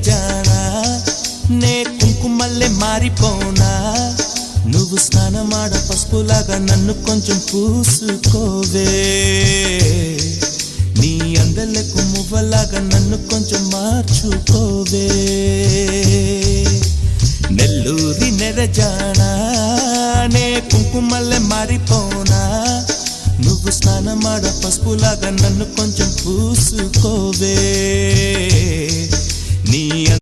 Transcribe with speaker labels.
Speaker 1: నెరజానా నే కుంకుమల్లే మారిపోనా నువ్వు స్నానమాడ పసుపులాగా నన్ను కొంచెం పూసుకోవే నీ అందలకు మువ్వలాగా నన్ను కొంచెం మార్చుకోవే నెల్లూరి నెరజానా నే కుంకుమల్లే మారిపోనా నువ్వు స్నానమాడ పసుపులాగా నన్ను కొంచెం పూసుకోవే నీ